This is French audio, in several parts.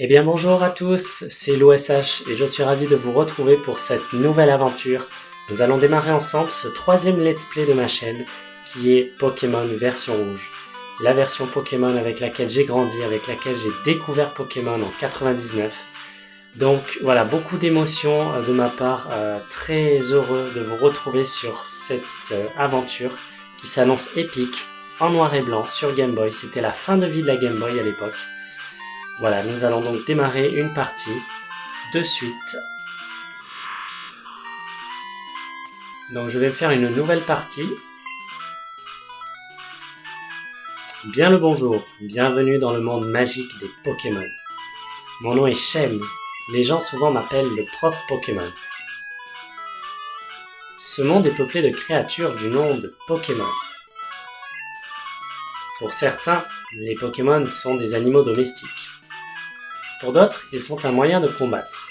Eh bien bonjour à tous, c'est l'OSH et je suis ravi de vous retrouver pour cette nouvelle aventure. Nous allons démarrer ensemble ce troisième let's play de ma chaîne qui est Pokémon version rouge. La version Pokémon avec laquelle j'ai grandi, avec laquelle j'ai découvert Pokémon en 99. Donc voilà, beaucoup d'émotions de ma part, très heureux de vous retrouver sur cette aventure qui s'annonce épique, en noir et blanc sur Game Boy. C'était la fin de vie de la Game Boy à l'époque. Voilà, nous allons donc démarrer une partie de suite. Donc je vais faire une nouvelle partie. Bien le bonjour, bienvenue dans le monde magique des Pokémon. Mon nom est Shen, les gens souvent m'appellent le prof Pokémon. Ce monde est peuplé de créatures du nom de Pokémon. Pour certains, les Pokémon sont des animaux domestiques. Pour d'autres, ils sont un moyen de combattre.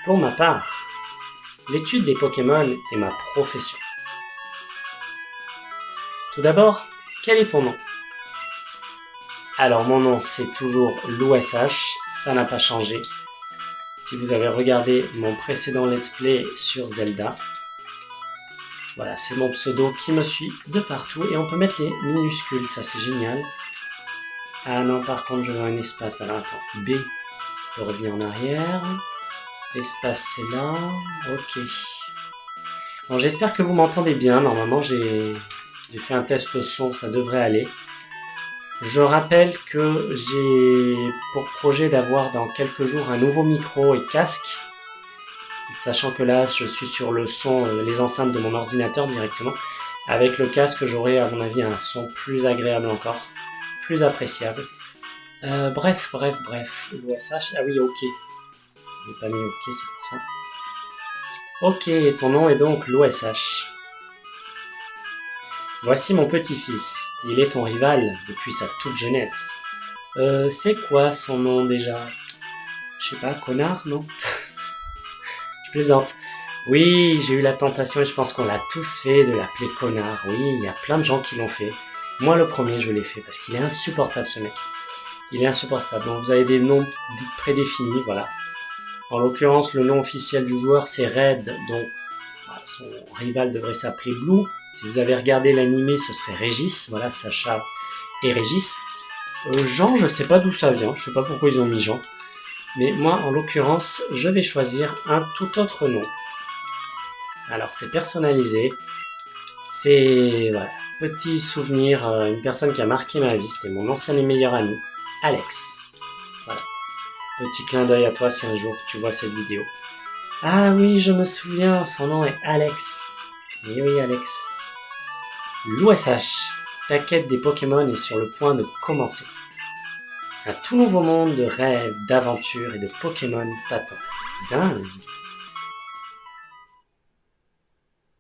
Pour ma part, l'étude des Pokémon est ma profession. Tout d'abord, quel est ton nom? Alors mon nom c'est toujours l'OSH, ça n'a pas changé. Si vous avez regardé mon précédent let's play sur Zelda, voilà, c'est mon pseudo qui me suit de partout et on peut mettre les minuscules, ça c'est génial. Ah non, par contre je veux un espace, alors attends, B, je reviens en arrière, espace c'est là, ok. Bon, j'espère que vous m'entendez bien, normalement j'ai fait un test au son, ça devrait aller. Je rappelle que j'ai pour projet d'avoir dans quelques jours un nouveau micro et casque, sachant que là je suis sur le son, les enceintes de mon ordinateur directement. Avec le casque j'aurai à mon avis un son plus agréable encore, plus appréciable. Bref, l'OSH, ah oui ok, je n'ai pas mis ok, c'est pour ça. Ok, ton nom est donc l'OSH. Voici mon petit-fils, il est ton rival depuis sa toute jeunesse. C'est quoi son nom déjà? Je sais pas, connard, non? Je plaisante. Oui, j'ai eu la tentation et je pense qu'on l'a tous fait de l'appeler connard. Oui, il y a plein de gens qui l'ont fait. Moi le premier je l'ai fait parce qu'il est insupportable ce mec. Il est insupportable. Donc vous avez des noms prédéfinis, voilà. En l'occurrence, le nom officiel du joueur c'est Red, donc son rival devrait s'appeler Blue. Si vous avez regardé l'animé, ce serait Régis, voilà, Sacha et Régis. Jean, je sais pas d'où ça vient, je sais pas pourquoi ils ont mis Jean. Mais moi, en l'occurrence, je vais choisir un tout autre nom. Alors, c'est personnalisé. C'est, voilà, petit souvenir, une personne qui a marqué ma vie, c'était mon ancien et meilleur ami, Alex. Voilà. Petit clin d'œil à toi si un jour tu vois cette vidéo. Ah oui, je me souviens, son nom est Alex. Et oui, Alex. L'OSH, ta quête des Pokémon est sur le point de commencer. Un tout nouveau monde de rêves, d'aventures et de Pokémon t'attend. Dingue!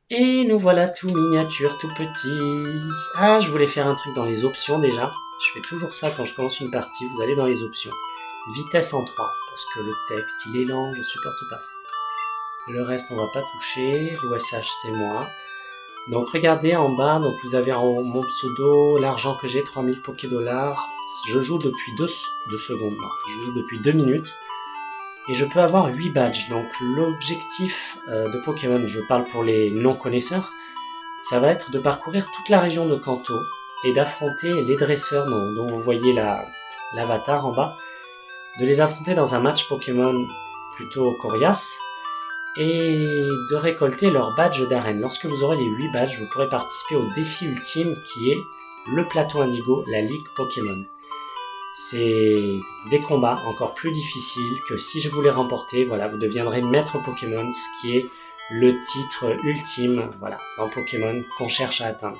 Et nous voilà tout miniature, tout petit. Ah, je voulais faire un truc dans les options déjà. Je fais toujours ça quand je commence une partie, vous allez dans les options. Vitesse en 3, parce que le texte il est lent, je supporte pas ça. Le reste on va pas toucher, l'OSH c'est moi. Donc regardez en bas, donc vous avez en mon pseudo l'argent que j'ai, 3000 Pokédollars. Je joue depuis 2 secondes, non, je joue depuis 2 minutes. Et je peux avoir 8 badges. Donc l'objectif de Pokémon, je parle pour les non-connaisseurs, ça va être de parcourir toute la région de Kanto et d'affronter les dresseurs dont vous voyez l'avatar en bas, de les affronter dans un match Pokémon plutôt coriace, et de récolter leur badge d'arène. Lorsque vous aurez les 8 badges, vous pourrez participer au défi ultime qui est le plateau Indigo, la Ligue Pokémon. C'est des combats encore plus difficiles que si je voulais remporter, voilà, vous deviendrez maître Pokémon, ce qui est le titre ultime, voilà, dans Pokémon qu'on cherche à atteindre.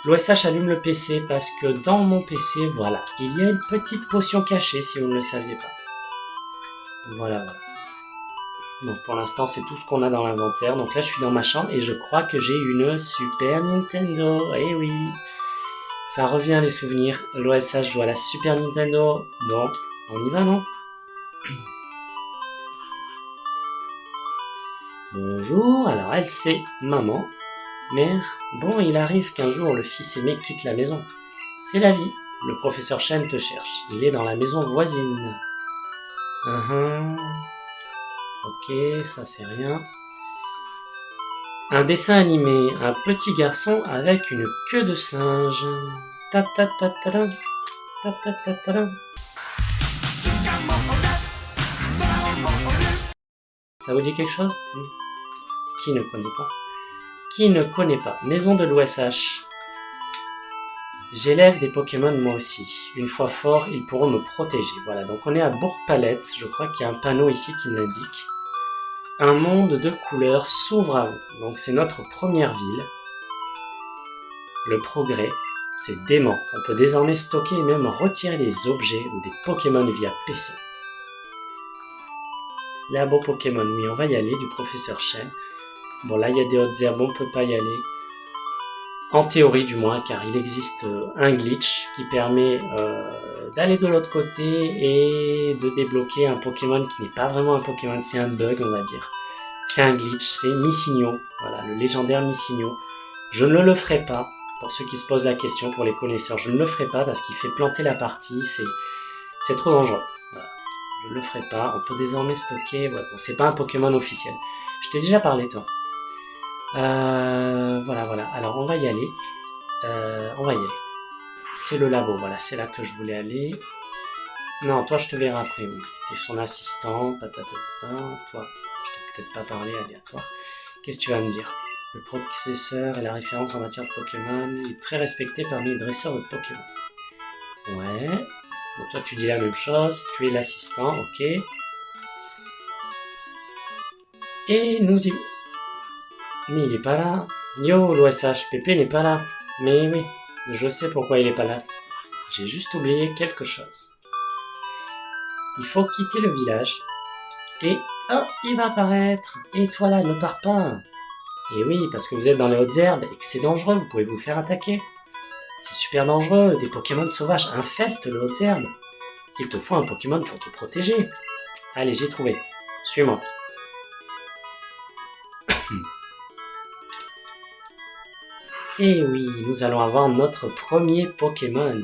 L'OSH allume le PC parce que dans mon PC, voilà, il y a une petite potion cachée si vous ne le saviez pas. Voilà. Donc pour l'instant c'est tout ce qu'on a dans l'inventaire. Donc là je suis dans ma chambre et je crois que j'ai une Super Nintendo. Eh oui, ça revient les souvenirs. L'OSH joue à la Super Nintendo. Non, on y va non? Bonjour, alors elle c'est maman. Mère, bon il arrive qu'un jour le fils aimé quitte la maison. C'est la vie. Le professeur Chen te cherche. Il est dans la maison voisine. Ok, ça c'est rien. Un dessin animé, un petit garçon avec une queue de singe. Ta ta ta ta ta ta ta ta ta ta. Ça vous dit quelque chose? Qui ne connaît pas? Qui ne connaît pas? Maison de l'OSH. J'élève des Pokémon moi aussi. Une fois forts, ils pourront me protéger. Voilà, donc on est à Bourg-Palette. Je crois qu'il y a un panneau ici qui me l'indique. Un monde de couleurs s'ouvre à vous. Donc c'est notre première ville. Le progrès, c'est dément. On peut désormais stocker et même retirer des objets ou des Pokémon via PC. Labo Pokémon, oui, on va y aller, du professeur Chen. Bon, là, il y a des hautes herbes, on peut pas y aller. En théorie, du moins, car il existe un glitch qui permet d'aller de l'autre côté et de débloquer un Pokémon qui n'est pas vraiment un Pokémon, c'est un bug, on va dire. C'est un glitch, c'est Missigno, voilà, le légendaire Missigno. Je ne le ferai pas, pour ceux qui se posent la question, pour les connaisseurs, je ne le ferai pas parce qu'il fait planter la partie, c'est trop dangereux. Voilà. Je ne le ferai pas, on peut désormais stocker, ouais, bon, c'est pas un Pokémon officiel. Je t'ai déjà parlé, toi. Voilà. Alors, on va y aller. C'est le labo, voilà, c'est là que je voulais aller. Non, toi, je te verrai après, oui. T'es son assistant, patatata. Toi, je t'ai peut-être pas parlé, allez, à toi. Qu'est-ce que tu vas me dire? Le professeur est la référence en matière de Pokémon. Il est très respecté parmi les dresseurs de Pokémon. Ouais. Donc toi, tu dis la même chose. Tu es l'assistant, ok. Et nous y... Mais il est pas là. Yo, l'OSH, Pépé n'est pas là. Mais oui, je sais pourquoi il est pas là. J'ai juste oublié quelque chose. Il faut quitter le village. Et... Oh, il va apparaître. Et toi là, ne pars pas. Et oui, parce que vous êtes dans les hautes herbes et que c'est dangereux, vous pouvez vous faire attaquer. C'est super dangereux, des Pokémon sauvages infestent les hautes herbes. Il te faut un Pokémon pour te protéger. Allez, j'ai trouvé. Suis-moi. Et oui, nous allons avoir notre premier Pokémon.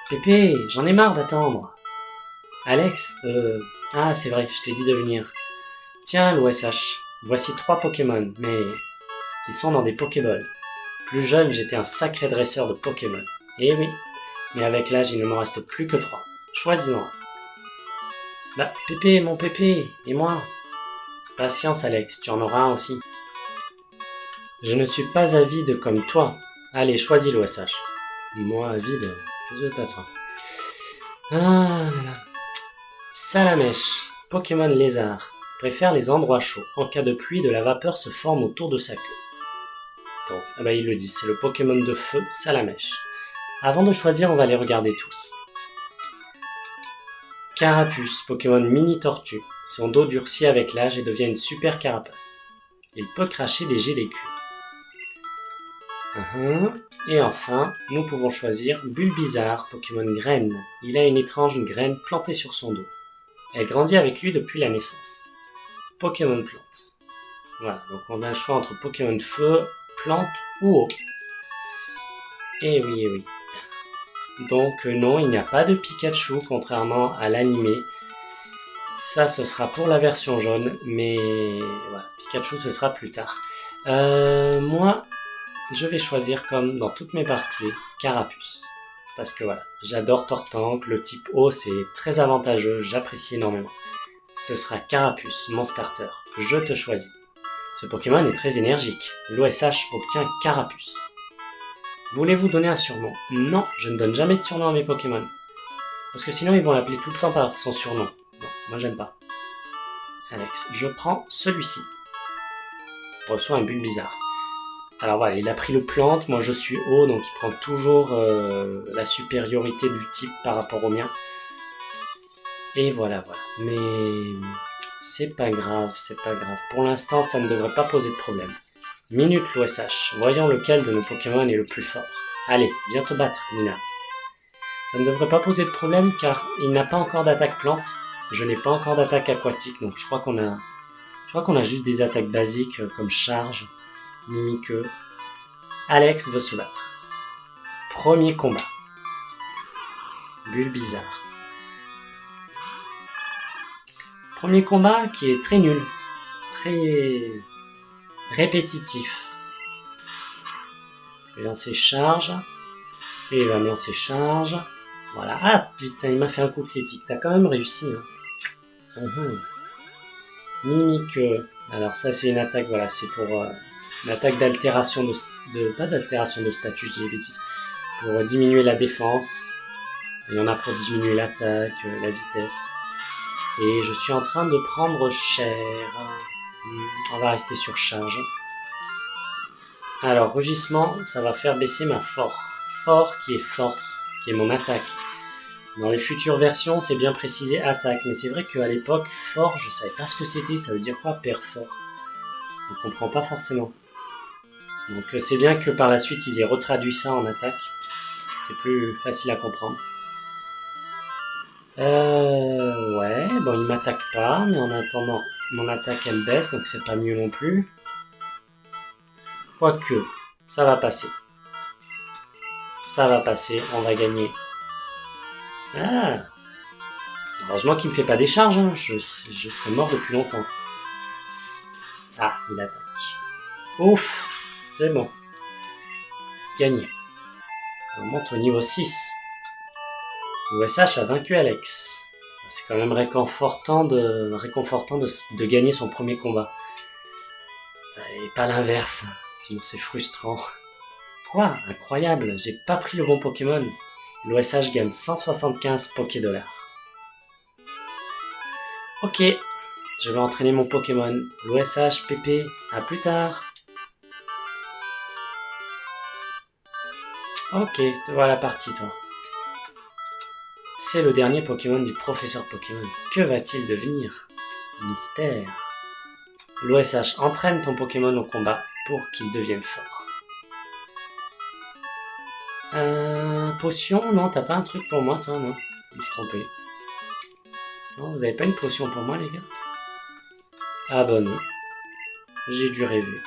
Pépé, j'en ai marre d'attendre. Alex, Ah, c'est vrai, je t'ai dit de venir. Tiens, l'OSH, voici 3 Pokémon, mais ils sont dans des Pokéballs. Plus jeune, j'étais un sacré dresseur de Pokémon. Eh oui, mais avec l'âge, il ne me reste plus que 3. Choisis-en un. Bah, Pépé, mon Pépé, et moi? Patience, Alex, tu en auras un aussi. Je ne suis pas avide comme toi. Allez, choisis l'OSH. Moi, avide? Qu'est-ce que t'as, toi? Ah, Salamèche, Pokémon lézard, préfère les endroits chauds. En cas de pluie, de la vapeur se forme autour de sa queue. Donc, ah bah ils le disent, c'est le Pokémon de feu, Salamèche. Avant de choisir, on va les regarder tous. Carapuce, Pokémon mini tortue. Son dos durcit avec l'âge et devient une super carapace. Il peut cracher des jets d'écu. Et enfin, nous pouvons choisir Bulbizarre, Pokémon graine. Il a une étrange graine plantée sur son dos. Elle grandit avec lui depuis la naissance. Pokémon plante. Voilà, donc on a le choix entre Pokémon feu, plante ou eau. Eh oui. Donc non, il n'y a pas de Pikachu, contrairement à l'animé. Ça, ce sera pour la version jaune, mais voilà, Pikachu, ce sera plus tard. Moi, je vais choisir, comme dans toutes mes parties, Carapuce. Parce que voilà, j'adore Tortank, le type eau, c'est très avantageux, j'apprécie énormément. Ce sera Carapuce, mon starter. Je te choisis. Ce Pokémon est très énergique. L'OSH obtient Carapuce. Voulez-vous donner un surnom? Non, je ne donne jamais de surnom à mes Pokémon. Parce que sinon, ils vont l'appeler tout le temps par son surnom. Non, moi j'aime pas. Alex, je prends celui-ci. Reçoit un Bulbizarre. Alors voilà, il a pris le plante, moi je suis eau, donc il prend toujours la supériorité du type par rapport au mien. Et voilà. Mais c'est pas grave. Pour l'instant, ça ne devrait pas poser de problème. Minute l'OSH, voyons lequel de nos Pokémon est le plus fort. Allez, viens te battre, Nina. Ça ne devrait pas poser de problème car il n'a pas encore d'attaque plante. Je n'ai pas encore d'attaque aquatique, donc je crois qu'on a juste des attaques basiques comme charge, mimiqueux. Alex veut se battre. Premier combat. Bulbizarre. Premier combat qui est très nul. Très répétitif. Je vais lancer charge. Et il va me lancer charge. Voilà. Ah putain, il m'a fait un coup critique. T'as quand même réussi. Hein. Mimique. Alors ça c'est une attaque, voilà, c'est pour une attaque d'altération pas d'altération de statut, je dis des bêtises. Pour diminuer la défense. Il y en a pour diminuer l'attaque, la vitesse. Et je suis en train de prendre cher. On va rester sur charge. Alors, rugissement, ça va faire baisser ma fort. Fort qui est force, qui est mon attaque. Dans les futures versions, c'est bien précisé attaque. Mais c'est vrai qu'à l'époque, fort, je savais pas ce que c'était. Ça veut dire quoi, père fort? On comprend pas forcément. Donc c'est bien que par la suite, ils aient retraduit ça en attaque. C'est plus facile à comprendre. Ouais, bon, il m'attaque pas, mais en attendant, mon attaque elle baisse, donc c'est pas mieux non plus. Quoique, ça va passer. Ça va passer, on va gagner. Ah! Heureusement qu'il me fait pas des charges, hein. Je serais mort depuis longtemps. Ah, il attaque. Ouf, c'est bon. Gagné. On monte au niveau 6. L'USH a vaincu Alex. C'est quand même réconfortant de gagner son premier combat. Et pas l'inverse, sinon c'est frustrant. Quoi? Incroyable, j'ai pas pris le bon Pokémon. L'OSH gagne 175 Pokédollars. Ok, je vais entraîner mon Pokémon. L'OSH, Pépé, à plus tard. Ok, te voilà parti toi. C'est le dernier Pokémon du professeur Pokémon. Que va-t-il devenir? Mystère. L'OSH, entraîne ton Pokémon au combat pour qu'il devienne fort. Potion? Non, t'as pas un truc pour moi, toi, non? Je me suis trompé. Non, vous avez pas une potion pour moi, les gars? Ah bah non. J'ai dû rêver.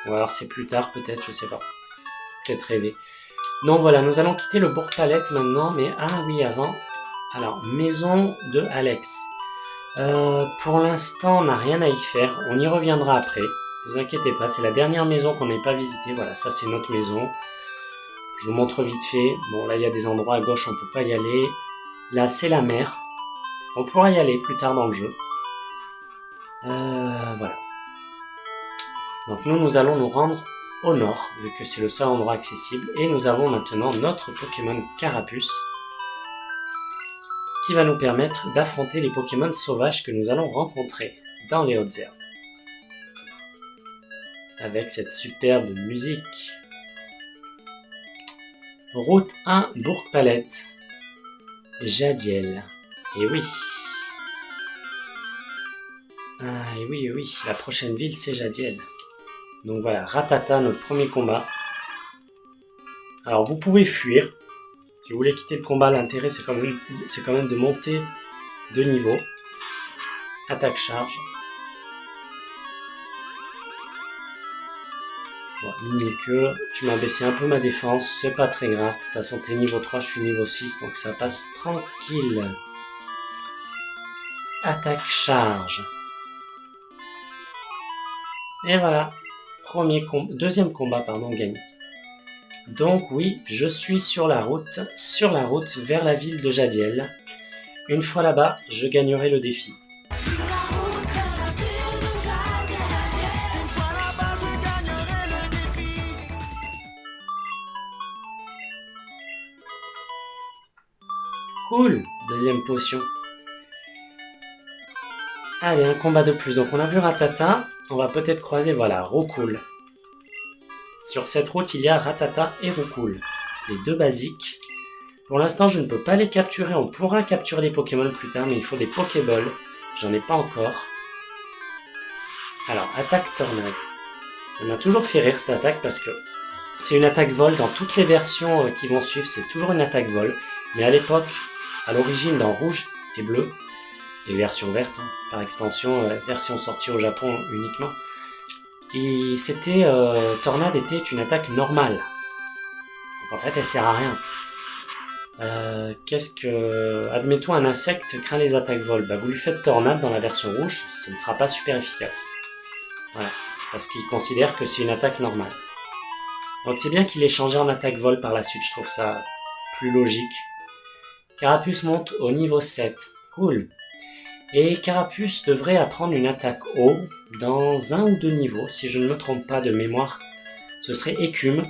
Ou alors c'est plus tard, peut-être, je sais pas. Peut-être rêver. Non, voilà, nous allons quitter le Bourg-Palette maintenant, mais ah oui, avant. Alors, maison de Alex. Pour l'instant, on n'a rien à y faire. On y reviendra après. Ne vous inquiétez pas, c'est la dernière maison qu'on n'ait pas visitée. Voilà, ça c'est notre maison. Je vous montre vite fait. Bon, là, il y a des endroits à gauche, on peut pas y aller. Là, c'est la mer. On pourra y aller plus tard dans le jeu. Voilà. Donc nous allons nous rendre au nord, vu que c'est le seul endroit accessible. Et nous avons maintenant notre Pokémon Carapuce, qui va nous permettre d'affronter les Pokémon sauvages que nous allons rencontrer dans les hautes herbes. Avec cette superbe musique. Route 1, Bourg-Palette. Jadiel. Et oui. Ah, et oui, la prochaine ville c'est Jadiel. Donc voilà, Rattata, notre premier combat. Alors vous pouvez fuir. Si vous voulez quitter le combat, l'intérêt c'est quand même de monter de niveau. Attaque charge. Bon, que tu m'as baissé un peu ma défense, c'est pas très grave. De toute façon t'es niveau 3, je suis niveau 6, donc ça passe tranquille. Attaque charge. Et voilà. Deuxième combat, gagné. Donc oui, je suis sur la route vers la ville de Jadiel. Une fois là-bas, je gagnerai le défi. Cool, deuxième potion. Allez, un combat de plus. Donc on a vu Rattata, on va peut-être croiser, voilà, Roucoule. Sur cette route, il y a Rattata et Roucoule, les deux basiques. Pour l'instant, je ne peux pas les capturer. On pourra capturer les Pokémon plus tard, mais il faut des Pokéballs. J'en ai pas encore. Alors, attaque tornade. Elle m'a toujours fait rire cette attaque parce que c'est une attaque vol. Dans toutes les versions qui vont suivre, c'est toujours une attaque vol. Mais à l'époque, à l'origine, dans rouge et bleu, et version verte, par extension, version sortie au Japon uniquement, et tornade était une attaque normale. Donc en fait, elle sert à rien. Qu'est-ce que... Admettons un insecte craint les attaques vol. Bah, vous lui faites tornade dans la version rouge, ce ne sera pas super efficace. Voilà, parce qu'il considère que c'est une attaque normale. Donc c'est bien qu'il ait changé en attaque vol par la suite, je trouve ça plus logique. Carapuce monte au niveau 7. Cool. Et Carapuce devrait apprendre une attaque eau dans un ou deux niveaux, si je ne me trompe pas de mémoire. Ce serait Écume,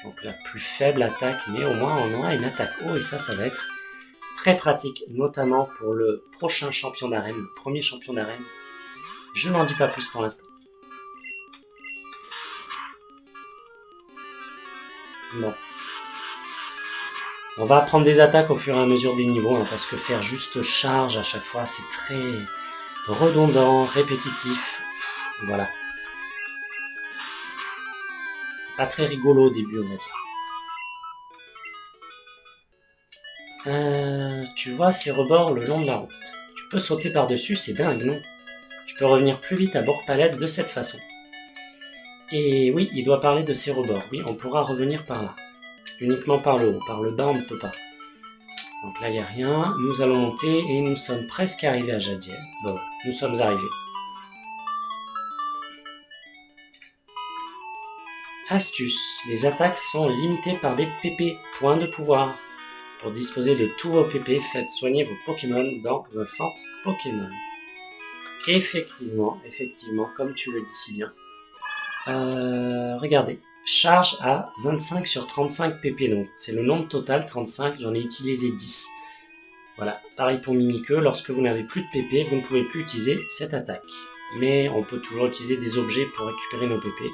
donc la plus faible attaque, mais au moins on aura une attaque eau et ça va être très pratique, notamment pour le prochain champion d'arène, le premier champion d'arène. Je n'en dis pas plus pour l'instant. Bon. On va apprendre des attaques au fur et à mesure des niveaux, hein, parce que faire juste charge à chaque fois, c'est très redondant, répétitif. Voilà. Pas très rigolo au début, on va dire. Tu vois ces rebords le long de la route. Tu peux sauter par-dessus, c'est dingue, non? Tu peux revenir plus vite à Bourg-Palette de cette façon. Et oui, il doit parler de ces rebords. Oui, on pourra revenir par là. Uniquement par le haut. Par le bas, on ne peut pas. Donc là, il n'y a rien. Nous allons monter et nous sommes presque arrivés à Jadiel. Bon, nous sommes arrivés. Astuce. Les attaques sont limitées par des PP, points de pouvoir. Pour disposer de tous vos PP, faites soigner vos Pokémon dans un centre Pokémon. Effectivement, comme tu le dis si bien. Regardez. Charge à 25 sur 35 PP, donc c'est le nombre total, 35, j'en ai utilisé 10. Voilà, pareil pour Mimiqueux, lorsque vous n'avez plus de PP, vous ne pouvez plus utiliser cette attaque. Mais on peut toujours utiliser des objets pour récupérer nos PP,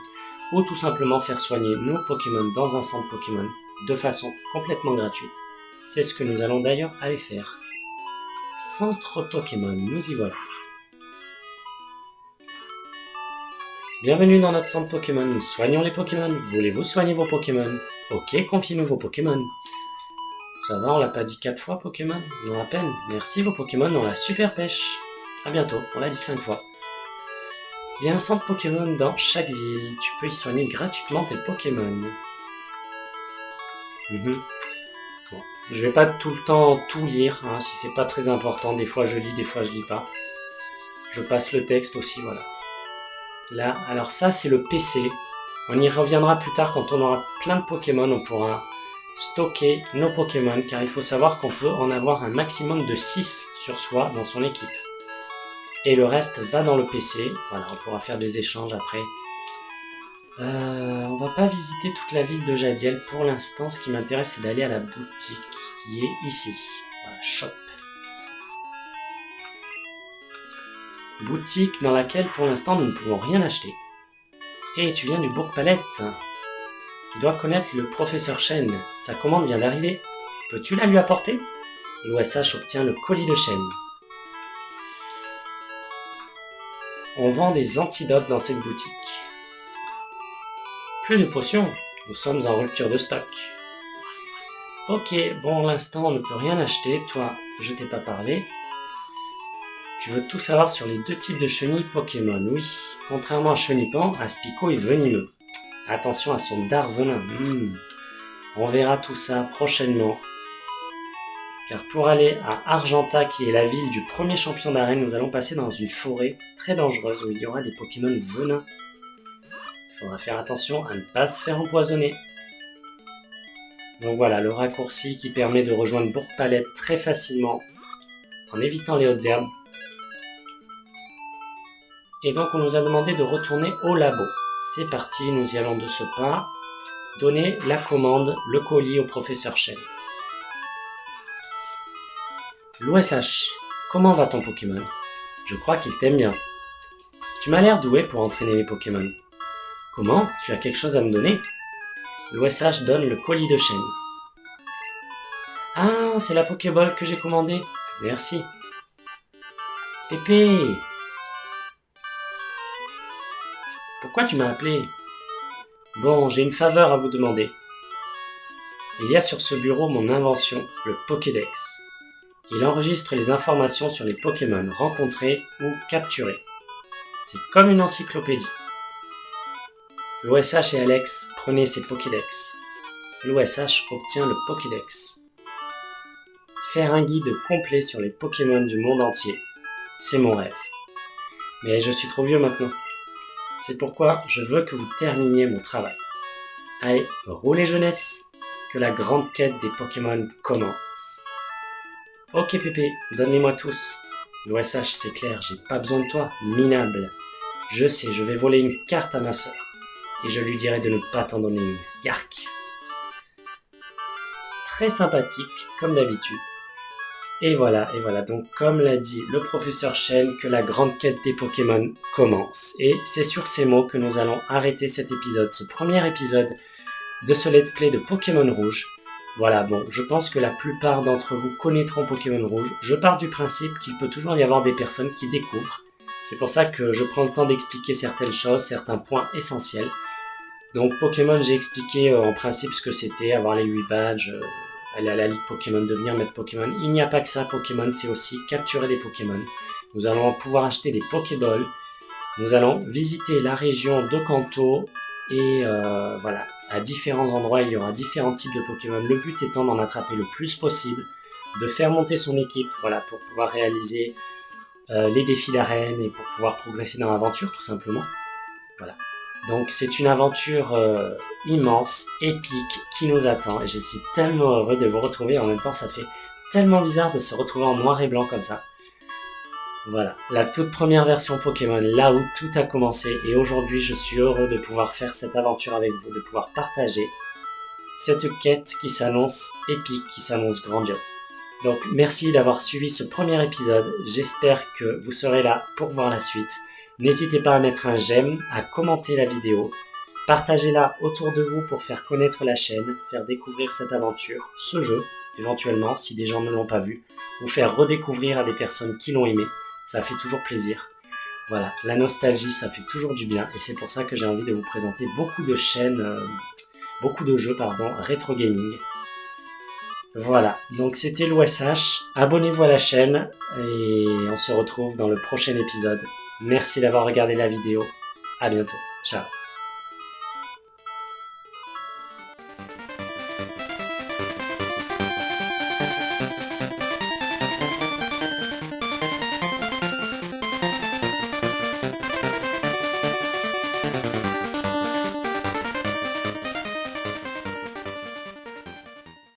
ou tout simplement faire soigner nos Pokémon dans un centre Pokémon, de façon complètement gratuite. C'est ce que nous allons d'ailleurs aller faire. Centre Pokémon, nous y voilà. Bienvenue dans notre centre Pokémon, nous soignons les Pokémon. Voulez-vous soigner vos Pokémon? Ok, confiez-nous vos Pokémon. Ça va, on l'a pas dit 4 fois Pokémon? Non, à peine. Merci vos Pokémon ont la super pêche. À bientôt, on l'a dit 5 fois. Il y a un centre Pokémon dans chaque ville. Tu peux y soigner gratuitement tes Pokémon. Bon, je vais pas tout le temps tout lire, hein, si c'est pas très important. Des fois je lis, des fois je lis pas. Je passe le texte aussi, voilà. Là, alors ça c'est le PC. On y reviendra plus tard quand on aura plein de Pokémon. On pourra stocker nos Pokémon, car il faut savoir qu'on peut en avoir un maximum de 6 sur soi dans son équipe. Et le reste va dans le PC. Voilà, on pourra faire des échanges après. On va pas visiter toute la ville de Jadiel pour l'instant. Ce qui m'intéresse, c'est d'aller à la boutique qui est ici. Voilà, shop. Boutique dans laquelle pour l'instant nous ne pouvons rien acheter. Et tu viens du Bourg-Palette. Tu dois connaître le professeur Chen. Sa commande vient d'arriver. Peux-tu la lui apporter? L'OSH obtient le colis de Chen. On vend des antidotes dans cette boutique. Plus de potions. Nous sommes en rupture de stock. Ok, bon, pour l'instant on ne peut rien acheter. Toi, je t'ai pas parlé. Tu veux tout savoir sur les deux types de chenilles Pokémon? Oui, contrairement à Chenipan, Aspico est venimeux. Attention à son dard venin. On verra tout ça prochainement. Car pour aller à Argenta, qui est la ville du premier champion d'arène, nous allons passer dans une forêt très dangereuse où il y aura des Pokémon venins. Il faudra faire attention à ne pas se faire empoisonner. Donc voilà, le raccourci qui permet de rejoindre Bourg-Palette très facilement en évitant les hautes herbes. Et donc on nous a demandé de retourner au labo. C'est parti, nous y allons de ce pas. Donner la commande, le colis au professeur Chen. L'OSH, comment va ton Pokémon? Je crois qu'il t'aime bien. Tu m'as l'air doué pour entraîner les Pokémon. Comment? Tu as quelque chose à me donner? L'OSH donne le colis de Chen. Ah, c'est la Pokéball que j'ai commandée. Merci. Pépé! Pourquoi tu m'as appelé? Bon, j'ai une faveur à vous demander. Il y a sur ce bureau mon invention, le Pokédex. Il enregistre les informations sur les Pokémon rencontrés ou capturés. C'est comme une encyclopédie. L'OSH et Alex, prenez ces Pokédex. L'OSH obtient le Pokédex. faire un guide complet sur les Pokémon du monde entier. C'est mon rêve. Mais je suis trop vieux maintenant. C'est pourquoi je veux que vous terminiez mon travail. Allez, roulez jeunesse, que la grande quête des Pokémon commence. Ok Pépé, donne-les-moi tous. L'OSH c'est clair, j'ai pas besoin de toi, minable. Je sais, je vais voler une carte à ma sœur. Et je lui dirai de ne pas t'en donner une. Yark. Très sympathique, comme d'habitude. Et voilà, donc comme l'a dit le professeur Chen, que la grande quête des Pokémon commence. Et c'est sur ces mots que nous allons arrêter cet épisode, ce premier épisode de ce let's play de Pokémon Rouge. Voilà, bon, je pense que la plupart d'entre vous connaîtront Pokémon Rouge. Je pars du principe qu'il peut toujours y avoir des personnes qui découvrent. C'est pour ça que je prends le temps d'expliquer certaines choses, certains points essentiels. Donc Pokémon, j'ai expliqué en principe ce que c'était, avoir les 8 badges, aller à la Ligue Pokémon, devenir maître Pokémon. Il n'y a pas que ça, Pokémon, c'est aussi capturer des Pokémon. Nous allons pouvoir acheter des Pokéballs. Nous allons visiter la région de Kanto et voilà, à différents endroits, il y aura différents types de Pokémon. Le but étant d'en attraper le plus possible, de faire monter son équipe, voilà, pour pouvoir réaliser les défis d'arène et pour pouvoir progresser dans l'aventure, tout simplement. Voilà. Donc c'est une aventure immense, épique, qui nous attend. Et je suis tellement heureux de vous retrouver. En même temps, ça fait tellement bizarre de se retrouver en noir et blanc comme ça. Voilà, la toute première version Pokémon, là où tout a commencé. Et aujourd'hui, je suis heureux de pouvoir faire cette aventure avec vous, de pouvoir partager cette quête qui s'annonce épique, qui s'annonce grandiose. Donc merci d'avoir suivi ce premier épisode. J'espère que vous serez là pour voir la suite. N'hésitez pas à mettre un j'aime, à commenter la vidéo, partagez-la autour de vous pour faire connaître la chaîne, faire découvrir cette aventure, ce jeu, éventuellement, si des gens ne l'ont pas vu, ou faire redécouvrir à des personnes qui l'ont aimé. Ça fait toujours plaisir. Voilà, la nostalgie, ça fait toujours du bien, et c'est pour ça que j'ai envie de vous présenter beaucoup de chaînes, beaucoup de jeux, rétro gaming. Voilà, donc c'était l'OSH. Abonnez-vous à la chaîne, et on se retrouve dans le prochain épisode. Merci d'avoir regardé la vidéo. À bientôt. Ciao.